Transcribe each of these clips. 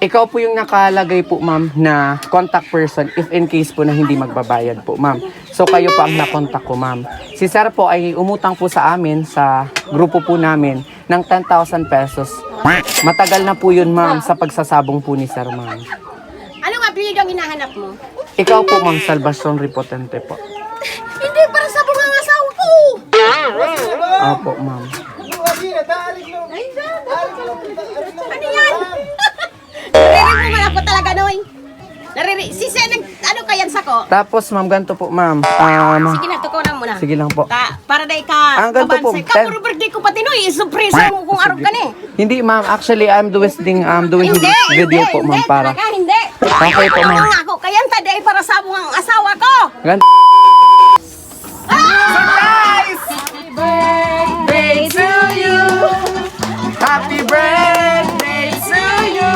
Ikaw po yung nakalagay po, ma'am, na contact person if in case po na hindi magbabayad po, ma'am. So, kayo po ang nakontak ko, ma'am. Si sir po ay umutang po sa amin, sa grupo po namin, ng 10,000 pesos. Matagal na po yun, ma'am, sa pagsasabong po ni sir, ma'am. Anong apelido ang hinahanap mo? Ikaw po, ma'am, Salvacion Ripotente po. Hindi para sa bungang asawa ko. Opo, ma'am. Ano yan? Naririnig mo man ako talaga, Noy. Si Sen, ano kayan sako? Tapos, ma'am, ganito po, ma'am. Sige na, tukunan mo na. Sige lang po. Para dahil ka ganito po, kabansay. Kapuro birthday ko pati, Noy. Surpresa mo kung araw ka ni. Hindi, ma'am. Actually, I'm doing Hindi, video po, ma'am, para. Talaga, hindi. Okay po, ma'am. Ano ako, kayan ta dahil para sa bungang asawa ko. Ganito. Surprise! Happy birthday to you. Happy birthday to you.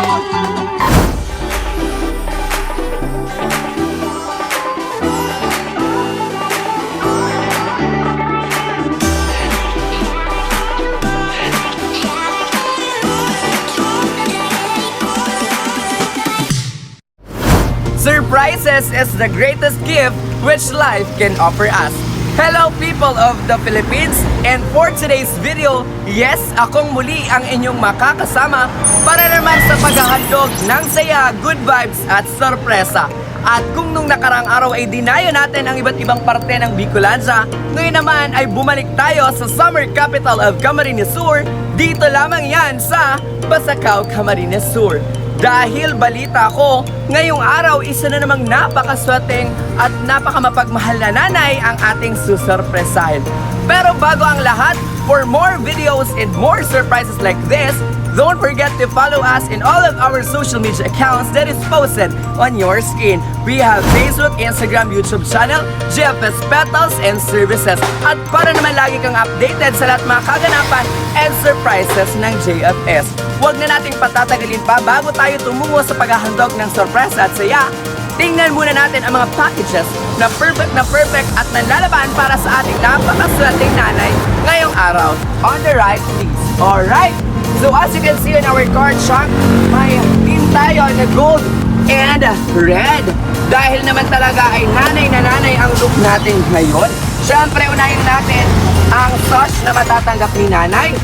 Surprises is the greatest gift which life can offer us. Hello people of the Philippines, and for today's video, yes, akong muli ang inyong makakasama para naman sa paghahandog ng saya, good vibes at sorpresa. At kung nung nakarang araw ay dinayo natin ang iba't ibang parte ng Bicolandia, ngayon naman ay bumalik tayo sa summer capital of Camarines Sur. Dito lamang yan sa Pasacao, Camarines Sur. Dahil balita ko, ngayong araw isa na namang napakasweteng at napakamapagmahal na nanay ang ating susurpresahin. Pero bago ang lahat, for more videos and more surprises like this, don't forget to follow us in all of our social media accounts that is posted on your screen. We have Facebook, Instagram, YouTube channel, JFS Petals and Services. At para naman lagi kang updated sa lahat mga kaganapan and surprises ng JFS. Huwag na nating patatagalin pa bago tayo tumungo sa paghahandog ng sorpresa at saya. Tingnan muna natin ang mga packages na perfect at nanlalaban para sa ating napakaswerteng nanay ngayong araw. On the right, please. Alright! So as you can see on our card chunk, may team tayo na gold and red. Dahil naman talaga ay nanay na nanay ang look natin ngayon. Siyempre, unahin natin ang sauce na matatanggap ni nanay.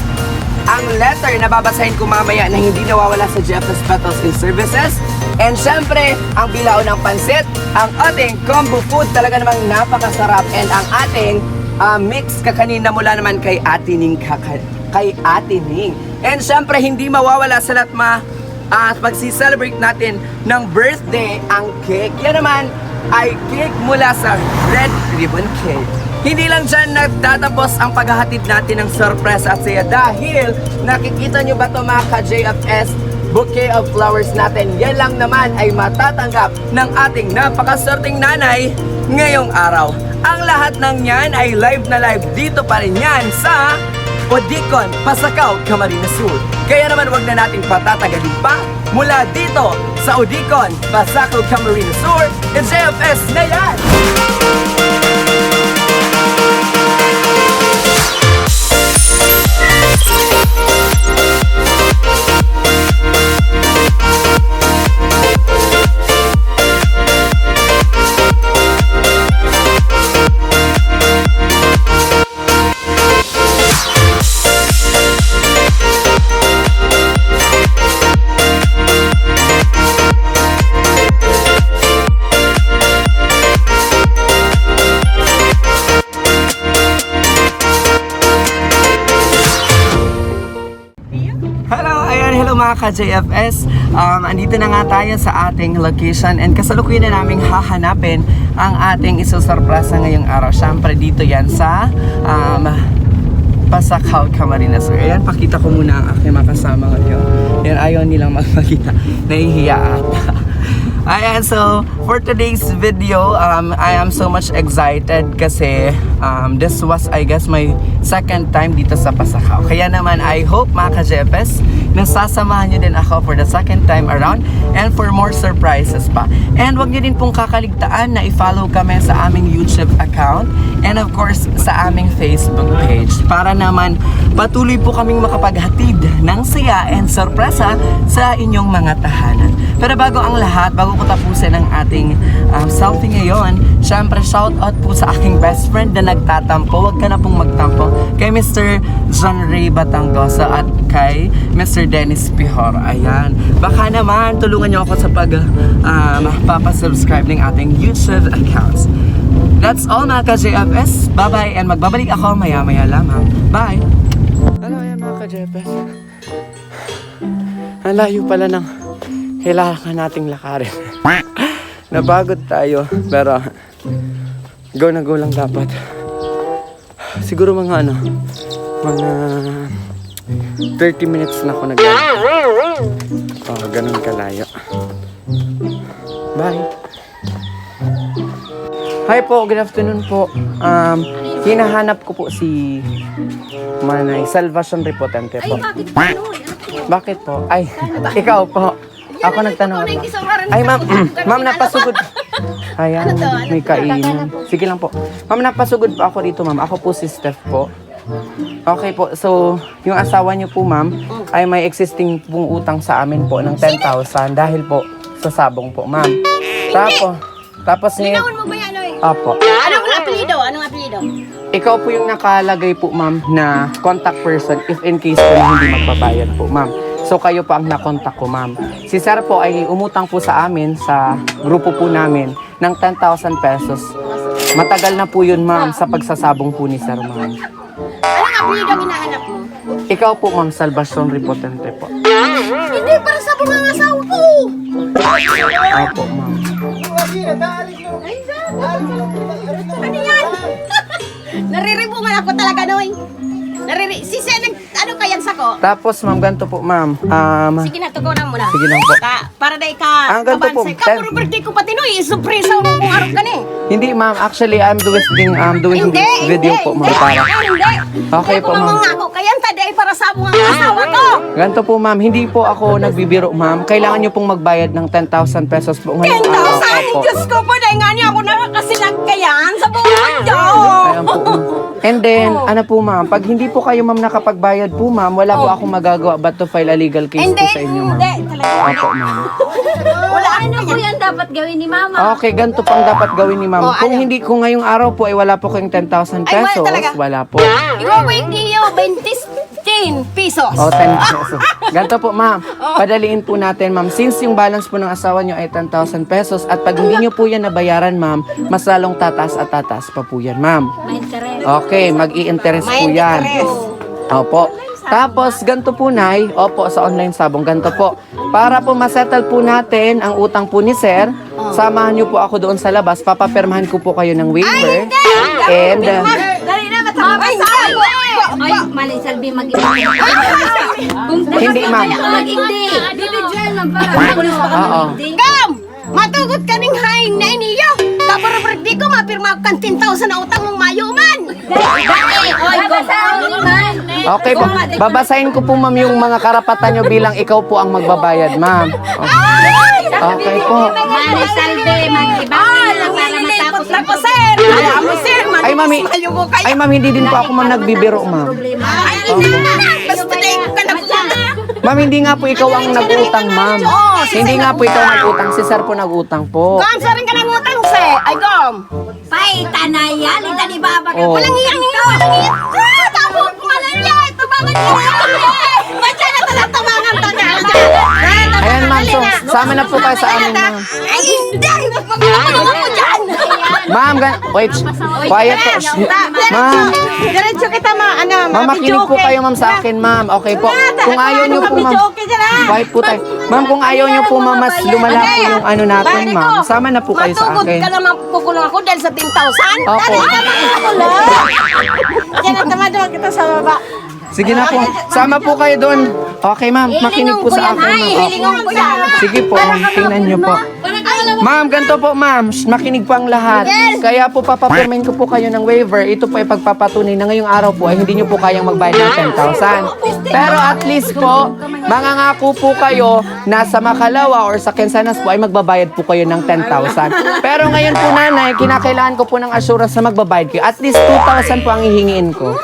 Ang letter na babasahin ko mamaya na hindi nawawala sa JFS Petals and Services. And syempre, ang bilao ng pansit, ang ating combo food talaga namang napakasarap. And ang ating mix kakanina mula naman kay Ate Ning. And syempre, hindi mawawala sa lahat magsi-celebrate natin ng birthday ang cake. Yan naman ay cake mula sa Red Ribbon Cake. Hindi lang dyan nagtatapos ang paghahatid natin ng surprise at saya dahil nakikita nyo ba ito mga ka-JFS bouquet of flowers natin. Yan lang naman ay matatanggap ng ating napakaswerteng nanay ngayong araw. Ang lahat ng yan ay live na live dito pa rin yan sa Odicon, Pasacao, Camarines Sur. Kaya naman wag na nating patatagalin pa mula dito sa Odicon, Pasacao, Camarines Sur, JFS na yan! Hello mga ka-JFS, andito na nga tayo sa ating location and kasalukuyan na naming hahanapin ang ating isusurpresa ngayong araw. Siyempre dito yan sa Pasacao, Camarines Sur. Ayan, pakita ko muna ang aking makasama ngayon. Yan, ayaw nilang magpakita, nahihiya ata. Ayan, so for today's video, I am so much excited kasi this was, I guess, my second time dito sa Pasakaw. Kaya naman, I hope mga ka-Jepes, nasasamahan nyo din ako for the second time around and for more surprises pa. And wag nyo din pong kakaligtaan na i-follow kami sa aming YouTube account and of course sa aming Facebook page para naman patuloy po kaming makapaghatid ng saya and sorpresa sa inyong mga tahanan. Pero bago ang lahat, bago ko tapusin ang ating selfie ngayon, syempre shoutout po sa aking best friend na nagtatampo. Huwag ka na pong magtampo kay Mr. John Ray Batangoso at kay Mr. Dennis Pihor. Ayan, baka naman tulungan niyo ako sa papasubscribe ng ating YouTube accounts. That's all mga ka-JFS. Bye-bye and magbabalik ako maya-maya lamang. Bye! Ano yan mga ka-JFS? Ang layo pala ng kailangan nating lakarin. Napagod tayo, pero go na go lang dapat. Siguro mga mga 30 minutes na ako naglalakad. Oh, ganun kalayo. Bye! Hi po, good afternoon po. Hinahanap ko po si Manay Salvacion Repotente po. Bakit po? Ay, ikaw po. Ako nagtanong. Ay, ma'am. Ma'am, napasugod. Ayan, may kainin. Sige lang po. Ma'am, napasugod po ako dito, ma'am. Ako po si Steph po. Okay po. So, yung asawa niyo po, ma'am, ay may existing pong utang sa amin po ng 10,000 dahil po sa sabong po, ma'am. Tapos ngayon... Linawin mo ba yan, oy? Opo. Anong apelido? Anong apelido? Ikaw po yung nakalagay po, ma'am, na contact person if in case po na hindi magbabayad po, ma'am. So, kayo po ang nakontak ko, ma'am. Si Sir po ay umutang po sa amin, sa grupo po namin, ng 10,000 pesos. Matagal na po yun, ma'am, sa pagsasabong po ni Sir, ma'am. Anong apelido ang hinahanap mo? Ikaw po, ma'am, Salvacion Repotente po. Hindi, para sa mga asawa ko. Opo, ma'am. Ano yan? Nariribungan ako talaga, Noy. Si Sen, ano kayang sako? Tapos, ma'am, ganito po, ma'am. Sige na, tukunan mo na. Sige lang po. Para dahi ka, Ganito po. Puro birthday ko pati, Noy. Surpresa mo kung araw ka ni. Hindi, ma'am. Actually, I'm doing this video po, ma'am. Para. Okay po, ma'am. Ako, kaya taday para sa mga asawa ko. Ganito po, ma'am. Hindi po ako nagbibiro, ma'am. Kailangan nyo pong magbayad ng 10,000 pesos po ngayon. 10,000? Diyos ko po, dahil nga niya ako nakakasilag kayan sa buong mundo. Ayan po, ma'am. And then, ano po, ma'am, pag hindi po kayo, ma'am, nakapagbayad po, ma'am, wala po akong magagawa but to file a legal case po sa inyo, ma'am. Hindi, talaga. Opo, ma'am. Wala ano po yan dapat gawin ni Mama. Okay, ganito pang dapat gawin ni ma'am. Kung hindi, kung ngayong araw po ay wala po kayong 10,000 Ay, wala pesos, talaga. wala po. Ikaw ba hindi yung 10 pesos? O, 10 pesos. Ganito po, ma'am. Padaliin po natin, ma'am. Since yung balance po ng asawa nyo ay 10,000 pesos at pag hindi nyo po yan nabayaran, ma'am, mas lalong tataas at tataas pa po yan, ma'am. Okay, mag-i-interest po yan. Opo. Tapos, ganito po, Nay. Opo, sa online sabong. Ganito po. Para po masettle po natin ang utang po ni Sir, samahan nyo po ako doon sa labas. Papapirmahan ko po kayo ng waiver. And, Dali na, matapos sa Ay, mali, Salvi, mag-ibig. hindi, ma'am. Mag-hindi. Bibigyan lang para. Oo. Gam! Matugot ka ning haing na iniyo! Kapag birthday ko, mapirma ko kang 10,000 na utang mong mayuman! Oy, basahin. Okay po. Babasahin ko po, ma'am, yung mga karapatan nyo bilang ikaw po ang magbabayad, ma'am. Okay po. Mali, Salvi, mag-ibig. Para matapos na po, sir! Alam mo, sir! Ay, mami. Ay, ma'am, hindi din po ako, ma'am, nagbibiro, ma'am. Ay, hindi na! Basta tayo ka na po na! Ma'am, hindi nga po ikaw ang nag-utang, ma'am. Hindi nga po ikaw nag-utang. Si Sir po nag-utang po. Gam, sir, ka nang utang, sir! Ay, Gam! Pay, tanay yan. Ita ni Baba. Oh. Walang iyang ninyo! Walang iyang! Tamo ko malang yan! Tabangan niyo! Ba't yan na talang tabangan ta na? Ayan, ma'am. So, sama na po kayo sa amin, ma'am. Ay, hindi! Magpapalungan mo dyan! Ma'am, wait. Quiet po. Shh. Ma'am. Diretso kita, Ma'am, makinig po kayo, ma'am, sa akin, ma'am. Okay po. Kung ayaw nyo po, ma'am. Quiet po tayo. Ma'am, kung ayaw nyo po, ma'am, mas lumala po yung ano natin, ma'am. Sama na po kayo sa Matugod akin. ka naman pukulong ako dahil sa 10,000? Opo. Diyan na tamadawag kita sa baba. Sige na po. Sama po kayo doon. Okay, ma'am. Makinig po sa akin, ma'am. Opo. Hilingon ko yan. Sige po, ma'am. Tingnan nyo po. Ay, Ma'am, ganito po ma'am. Shh, makinig po ang lahat. Kaya po papapirmain ko po kayo ng waiver. Ito po ay pagpapatunay na ngayong araw po ay hindi nyo po kayang magbayad ng 10,000. Pero at least po, mangangako po kayo na sa Makalawa or sa Quinsanas po ay magbabayad po kayo ng 10,000. Pero ngayon po nanay, kinakailangan ko po ng assurance na magbabayad kayo. At least 2,000 po ang hihingiin ko.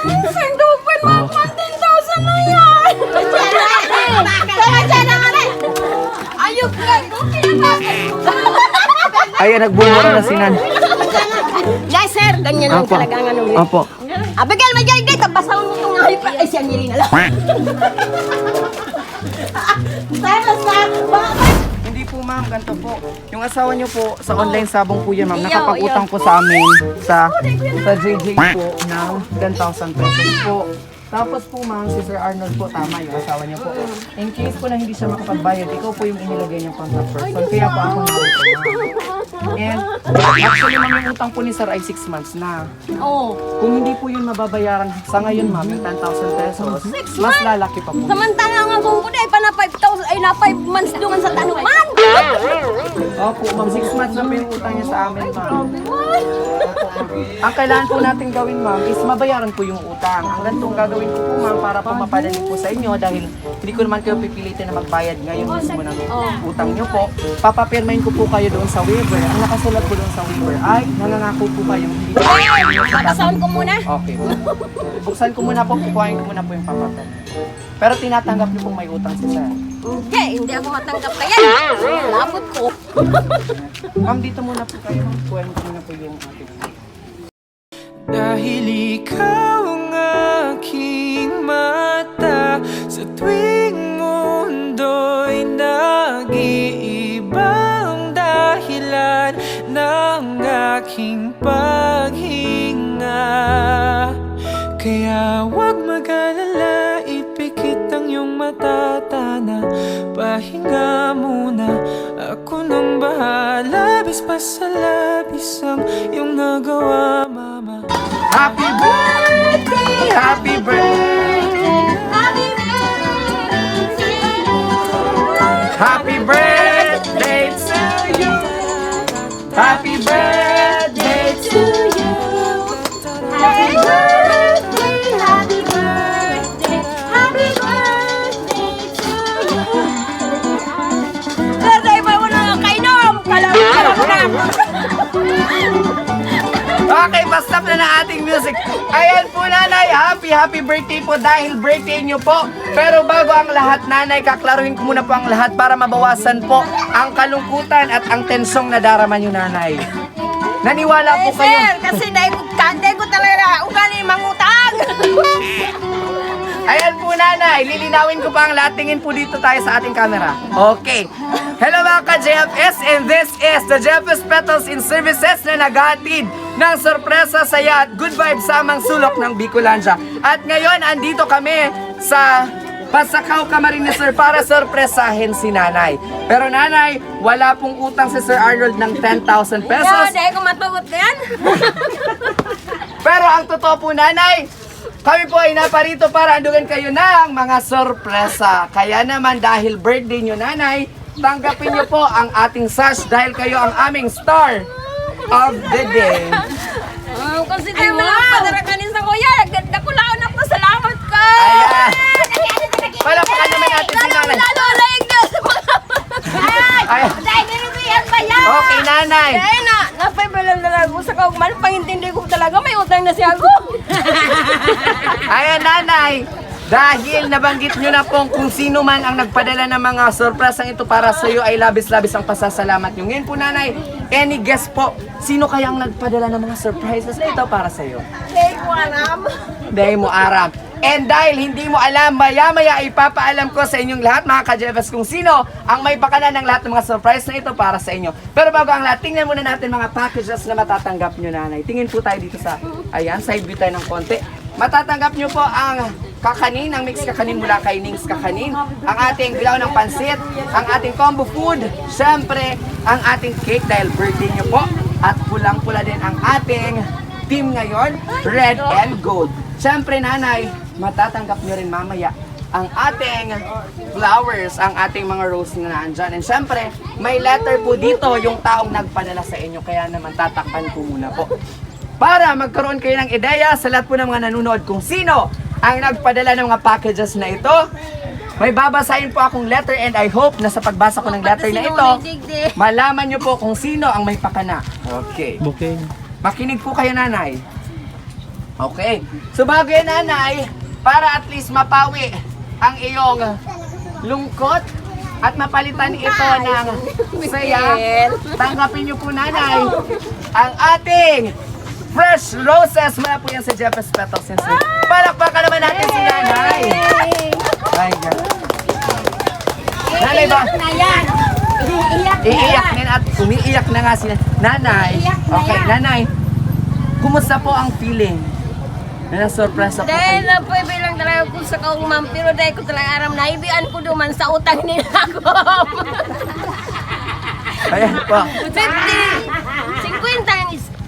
Ayan, nagbumura na si Nan. Guys, sir, ganyan lang Opo. talaga ang ano. Opo. Abigel, may jay dito, basaw mo itong hayop. Ay, siya niri na lang. Hindi po ma'am, ganito po. Yung asawa niyo po, sa online sabong po yan ma'am. Nakapag-utang po sa amin sa JJ po ng 10,000 pesos po. Tapos po ma'am, si Sir Arnold po, tama yung asawa niyo po. In case po na hindi siya makapagbayad, ikaw po yung inilagay niyang contact person. Kaya po ako narito ma'am. And actually ma'am, yung utang po ni Sir ay 6 months na. Oo. Kung hindi po yun mababayaran sa ngayon ma'am, yung 10,000 pesos, mas lalaki pa po. Samantala nga kung ko pa na 5,000, ay na 5 months dungan sa tanuman. Opo ma'am, 6 months na po yung utang niya sa amin ma'am. Ang kailangan po natin gawin ma'am is mabayaran po yung utang. Ang ganitong gagawin ko po ma'am para po mapadali po sa inyo dahil hindi ko naman kayo pipilitin na magbayad ngayon mismo ng utang nyo po. Papapirmain ko po kayo doon sa waiver. Ang nakasulat po doon sa waiver ay nangangako po kayong hindi po. Babasawan ko muna. Okay. Buksan ko muna po, kukuhain ko muna po yung papel. Pero tinatanggap niyo pong may utang si Sir. Hindi ako matanggap kaya. Labot ko. Ma'am, dito muna po kayo. Kukuhain ko muna po yung ating. Dahil ikaw ang aking mata sa tuwing mundo'y nag-iibang dahilan ng aking paghinga. Kaya huwag mag-alala, ipikit ang iyong matatana. Pahinga muna, ako nang bahala. Labis pa sa labis ang iyong nagawa, mama. Happy birthday! Happy birthday! Happy birthday to you! Happy birthday to you! Happy birthday, happy birthday, happy birthday to you. Birthday pa mo na kainom. Kalawin ko na. Okay, basta na ng ating music. Ayan po nanay, happy birthday po dahil birthday nyo po. Pero bago ang lahat nanay, kaklaruhin ko muna po ang lahat para mabawasan po ang kalungkutan at ang tensyong nadarama nyo nanay. Naniwala po kayo. Sir, kasi dahil ko talaga ugali mangutang. Ayan po nanay, lilinawin ko pa ang lahat. Tingin po dito tayo sa ating camera. Okay. Hello mga ka-JFS and this is the JFS Petals in Services na naghatid ng sorpresa, saya at good vibes sa amang sulok ng Bicolandia. At ngayon, andito kami sa Pasakaw Camarines Sir para sorpresahin si nanay. Pero nanay, wala pong utang si Sir Arnold ng 10,000 pesos. Dahil ko matugot na yan. Pero ang totoo po nanay, kami po ay naparito para andugan kayo ng mga sorpresa. Kaya naman dahil birthday nyo nanay, tanggapin nyo po ang ating sash dahil kayo ang aming star of the day. Consider mo lang padarakanin sa kuya. Ganda ko lang na po. Salamat ka. Ayan. Palakpakan naman natin si nanay. Lalo lang na sa mga... Ayan. Dahil nilitihan pa yan. Okay nanay. Dahil na, napaibalan na lang ko sa kaugman. Pangintindi ko talaga may utang na siya ako. Ayan nanay. Dahil nabanggit nyo na pong kung sino man ang nagpadala ng mga sorpresang ito para sa iyo ay labis-labis ang pasasalamat nyo. Ngayon po nanay, any guess po, sino kaya ang nagpadala ng mga surprises na ito para sa iyo? Dahil ko alam. Dahil mo aram. And dahil hindi mo alam, maya-maya ipapaalam ko sa inyong lahat mga ka-JFS kung sino ang may pakana ng lahat ng mga surprise na ito para sa inyo. Pero bago ang lahat, tingnan muna natin mga packages na matatanggap nyo nanay. Tingin po tayo dito sa, ayan, side view tayo ng konti. Matatanggap nyo po ang kakanin, ang mix kakanin mula kay Nings Kakanin, ang ating bilaw ng pansit, ang ating combo food, syempre, ang ating cake dahil birthday nyo po, at pulang-pula din ang ating team ngayon, red and gold. Syempre nanay, matatanggap nyo rin mamaya ang ating flowers, ang ating mga rose na nandyan. And syempre, may letter po dito yung taong nagpadala sa inyo. Kaya naman tatakpan ko muna po. Para magkaroon kayo ng ideya sa lahat po ng mga nanonood kung sino ang nagpadala ng mga packages na ito, may babasahin po akong letter and I hope na sa pagbasa ko ng letter na ito, malaman nyo po kung sino ang may pakana. Okay. Makinig po kayo, nanay. Okay. So bago yan, nanay, para at least mapawi ang iyong lungkot at mapalitan ito ng saya, tanggapin niyo po, nanay, ang ating fresh roses mula po yan sa Jeff's Petals and Sweet. Palakpakan naman natin si nanay. My God. Nanay ba? Iiyak din at umiiyak na nga si nanay. Okay, nanay. Kumusta po ang feeling? Na na-surprise ako Dahil kayo. na po bilang talaga ko sa kaong ma'am, pero dahil ko talaga aram na ibian ko duman sa utang nila ako. Ayan po.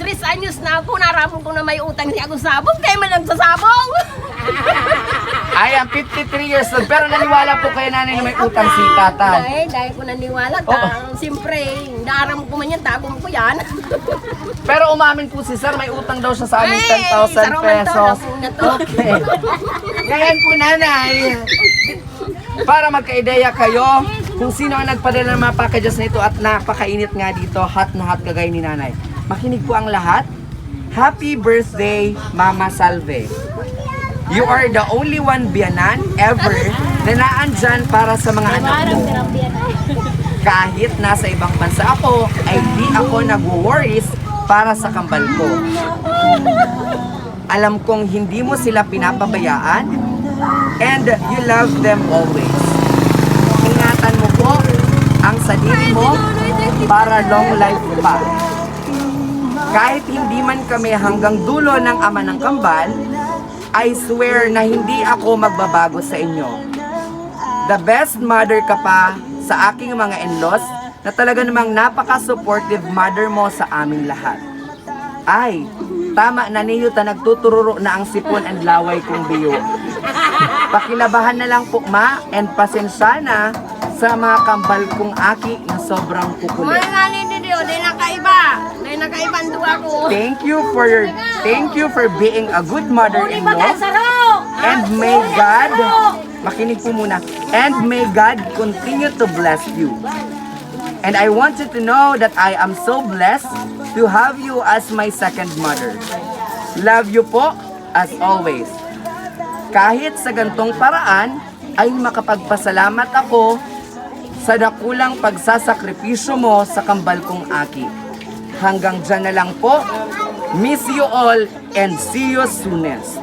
53 anyos na ako, naramon ko na may utang niya ako sabong, kaya man nagsasabong. I am 53 years old, pero naniwala po kayo, nanay, na may utang si tatay. Dahil ko naniwala ka, Oo. siyempre, naaram ko man yan, tagong ko yan. Pero umamin po si sir, may utang daw siya sa amin, Ay, 10,000 saruman to, pesos. na to. Okay. Ngayon po, nanay, para magka-ideya kayo kung sino ang nagpadala ng mga packages na ito at napakainit nga dito, hot na hot kagaya ni nanay. Makinig po ang lahat. Happy birthday, Mama Salve. You are the only one biyanan ever na naandyan para sa mga anak mo. Kahit nasa ibang bansa ako, ay di ako nag-worries para sa kambal ko. Alam kong hindi mo sila pinapabayaan and you love them always. Ingatan mo po ang sarili mo para long life pa. Kahit hindi man kami hanggang dulo ng ama ng kambal, I swear na hindi ako magbabago sa inyo. The best mother ka pa sa aking mga in-laws na talaga namang napaka-supportive mother mo sa aming lahat. Ay, tama na niyo ta nagtutururo na ang sipon and laway kong biyo. Pakilabahan na lang po, ma, and pasensya na sa mga kambal kong aki na sobrang kukulit. Mga ngalin dito, di nakaiba. Di nakaiba ang duwa ko. Thank you for being a good mother-in-law. And may God, makinig po muna, and may God continue to bless you. And I want you to know that I am so blessed to have you as my second mother. Love you po, as always. Kahit sa gantong paraan, ay makapagpasalamat ako sa dakulang pagsasakripisyo mo sa kambal kong aki. Hanggang dyan na lang po. Miss you all and see you soonest.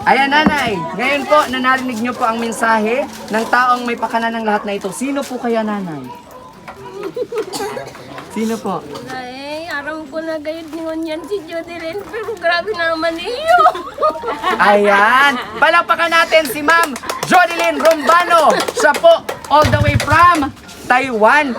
Ayan, nanay. Ngayon po, nanarinig niyo po ang mensahe ng taong may pakana ng lahat na ito. Sino po kaya, nanay? Sino po? Ay, aram ko na gayud ningon yan si Jodelyn, pero grabe naman iyo. Ayan. Palakpakan natin si Ma'am Jodelyn Rombano. Siya po all the way from Taiwan.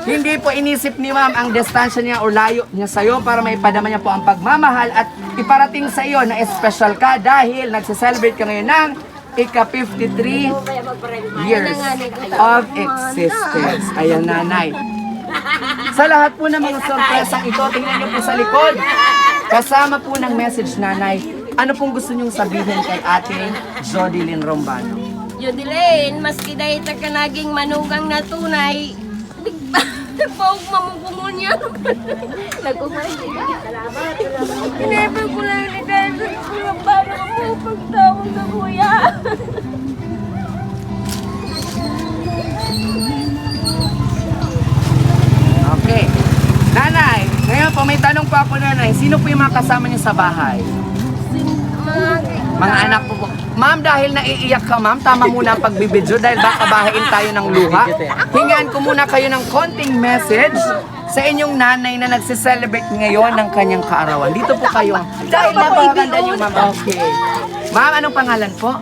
Hindi po inisip ni Ma'am ang distansya niya o layo niya sa'yo para maipadama niya po ang pagmamahal at iparating sa iyo na special ka dahil nagse-celebrate ka ngayon ng ika-53 years of existence. Ayan, nanay. Sa lahat po ng mga sorpresang ito, tingnan niyo po sa likod. Kasama po ng message, nanay. Ano pong gusto niyong sabihin kay ating Jodelyn Rombano? Jodelyn, maski dahil ka naging manugang na tunay, pag mamukungon niya. Nagkumain. Pinipil ko lang ni dahil para mo pagtawag sa kuya. Okay. Nanay, ngayon po may tanong po ako, nanay. Sino po yung mga kasama niyo sa bahay? Mga anak po po. Ma'am, dahil naiiyak ka, ma'am, tama muna ang pagbibidyo dahil baka bahain tayo ng luha. Hingaan ko muna kayo ng konting message sa inyong nanay na nagse-celebrate ngayon ng kanyang kaarawan. Dito po kayo. Dahil napakaganda niyo, ma'am. Okay. Ma'am, anong pangalan po?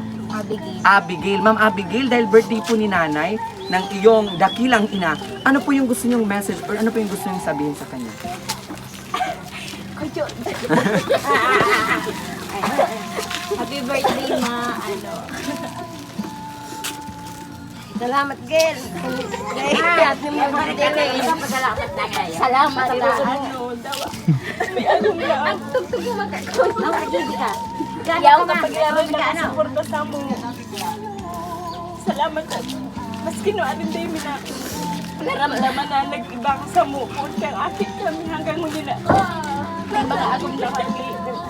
Abigail. Ma'am Abigail, dahil birthday po ni nanay ng iyong dakilang ina, ano po yung gusto niyong message or ano po yung gusto niyong sabihin sa kanya? Happy birthday, ma. Salamat, girl. Happy birthday. Salamat ka. Ang tugtog mo magkakot. Yaw ka pag-iaroy ka, ano? Suporta sa mo. Salamat at mas kinuanin tayo mina. Naramdaman na nag-ibang sa mo. Kaya akit kami hanggang mo nila. May mga akong lahat.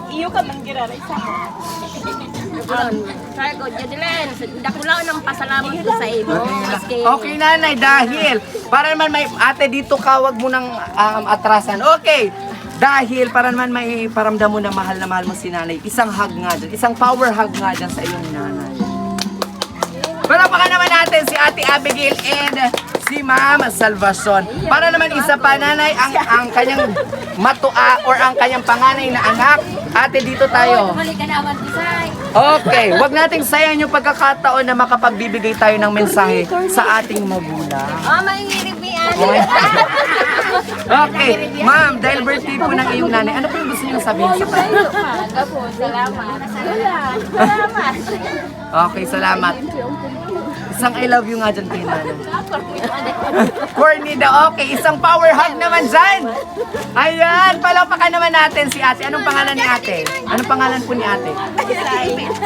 Iyo ka man giraray sa mo. Kaya ko, Jadilen, dakulaw ng pasalamat ko sa iyo. Okay, nanay, dahil para naman may ate dito ka, wag mo nang atrasan. Okay. Dahil para naman may paramdam mo na mahal mo si nanay, isang hug nga dyan, isang power hug nga dyan sa iyong nanay. Palapakan naman natin si Ate Abigail and si Ma'am Salvacion. Para naman isa pa, nanay, ang kanyang matua or ang kanyang panganay na anak. Ate, dito tayo. Muli ka naman, Tisay. Okay, wag nating sayang yung pagkakataon na makapagbibigay tayo ng mensahe sa ating magulang. Oh, mahirap yan. Okay, ma'am, dahil birthday po ng iyong nanay, ano po yung gusto niyo sabihin sa kanya? Salamat. Okay, salamat. Isang I love you nga dyan kay nanay. Corny daw, okay. Isang power hug naman dyan. Ayan, palapakan naman natin si ate. Anong pangalan ni ate? Anong pangalan po ni ate?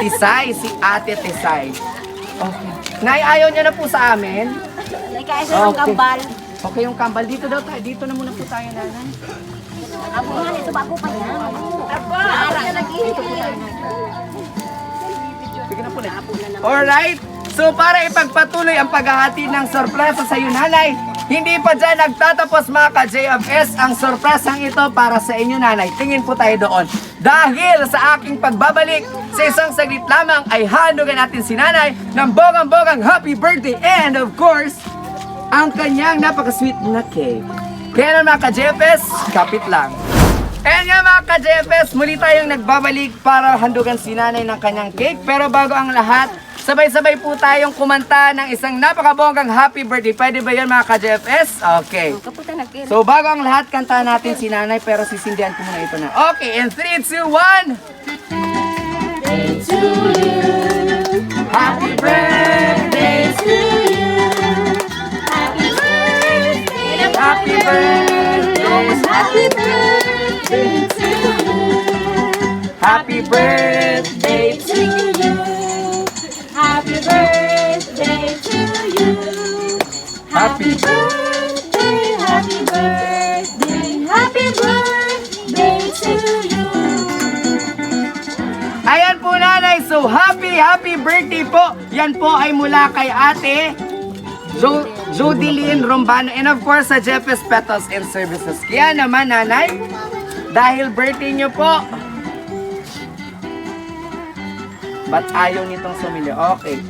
Tisay, si ate Tisay. Okay. Nay, ayaw niya na po sa amin. Nagkaisa ng kambal. Okay, yung kambal. Dito daw tayo. Dito na muna po tayo, nanay. Ako nga, ito ba ako pa yan? Naara na nag-iit. Sige na po na. Alright. So para ipagpatuloy ang paghahati ng sorpresa sa iyo, nanay, hindi pa dyan nagtatapos mga ka-JFS ang sorpresang ito para sa inyo, nanay. Tingin po tayo doon. Dahil sa aking pagbabalik sa isang saglit lamang ay handugan natin si nanay ng bogang-bogang happy birthday and of course, ang kanyang napaka-sweet na cake. Kaya na mga ka-JFS, kapit lang. And nga mga ka-JFS, muli tayong nagbabalik para handugan si nanay ng kanyang cake. Pero bago ang lahat, sabay-sabay po tayong kumanta ng isang napakabonggang happy birthday. Pwede ba yan mga ka-JFS? Okay. So bago ang lahat, kantahan natin si nanay pero sisindihan ko muna ito na. Okay, in 3, 2, 1. Happy birthday to you. Happy birthday. Happy birthday to you. Happy birthday to you. Happy birthday to you. Happy birthday, happy birthday, happy birthday to you. Ayan po nanay, so happy birthday po. Yan po ay mula kay ate Jodeline Rombano and of course sa Jeffes Petals and Services. Kaya naman nanay, dahil birthday nyo po, ba't ayaw nitong sumili? Okay.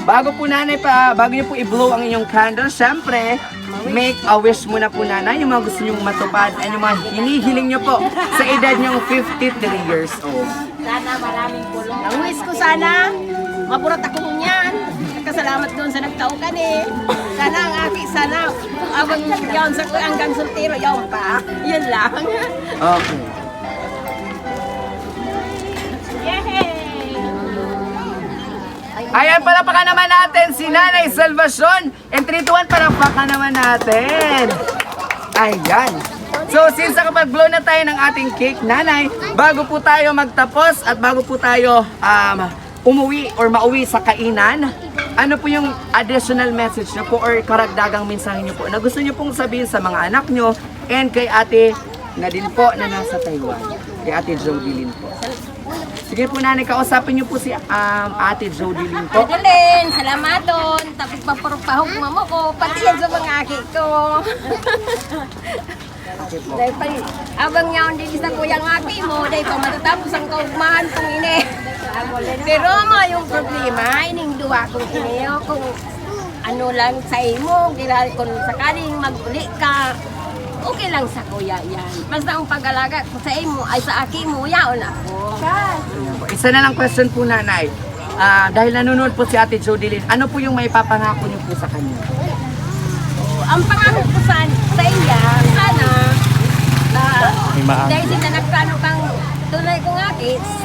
Bago po nanay bago nyo po i-blow ang inyong candle, syempre, make a wish muna po nanay, yung mga gusto nyong matupad at yung mga hinihiling nyo po sa edad nyong 53 years old. Sana maraming pulong. Ang wish ko sana, maburat ako niyan. Kasalamat doon sa nagtaukan eh. Sana ang aking sana, abang yun sa hanggang soltero, yun pa. Yun lang. Okay. Ayan, palapakan naman natin si Nanay Salvacion. And 3, 2, 1, palapakan naman natin. Ayan. So, since nakapag-blow na tayo ng ating cake, nanay, bago po tayo magtapos at bago po tayo umuwi or mauwi sa kainan, ano po yung additional message nyo po or karagdagang mensahe nyo po na gusto nyo pong sabihin sa mga anak nyo and kay ate na din po na nasa Taiwan, kay ate Jodeline po. Sige po nanay, kausapin nyo po si ate Jodeline po. Jodeline, salamat doon. Tapos papurupahog mama ko, pati yan sa mga aki ko. Okay po. Dahil pa, abang yaon din sa kuyang aki mo, dahil pa matatapos ang kaugmahan kong ini. Pero mo yung problema, ining duwa kong ini, kung ano lang sa imo, kung sakaling mag-uli ka, okay lang sa kuya yan. Basta ang pag-alaga ko sa imo ay sa aki mo, yaon ako. Isa na lang question po nanay. Dahil nanonood po si ate Jodeline, ano po yung may papangako nyo po sa kanya? Ang pangako ko sa iya, sana, dahil sila nagplano kang tunay ko nga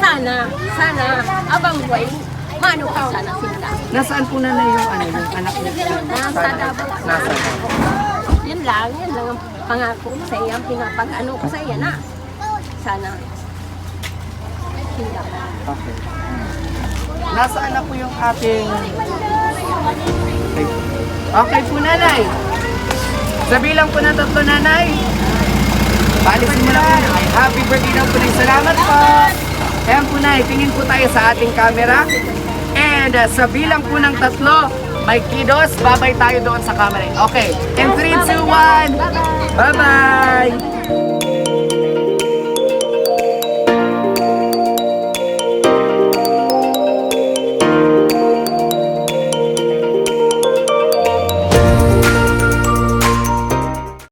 sana abang buhay, manukaw sana sila. Nasaan po na yung yung anak niyo? Nasa Davao. Nasa Yan lang ang pangako ko sa iya, ang pinapag-ano ko sa iya na. Sana sila. Okay. Nasaan na po yung ating... Okay po, nanay. Sa bilang po ng 3, nanay. Paalisin mo na po na. Happy birthday daw po na. Salamat po. Ayan po, nay. Tingin po tayo sa ating camera. And sa bilang po ng 3, may kiddos. Babay tayo doon sa camera. Okay. In 3, 2, 1. Bye-bye.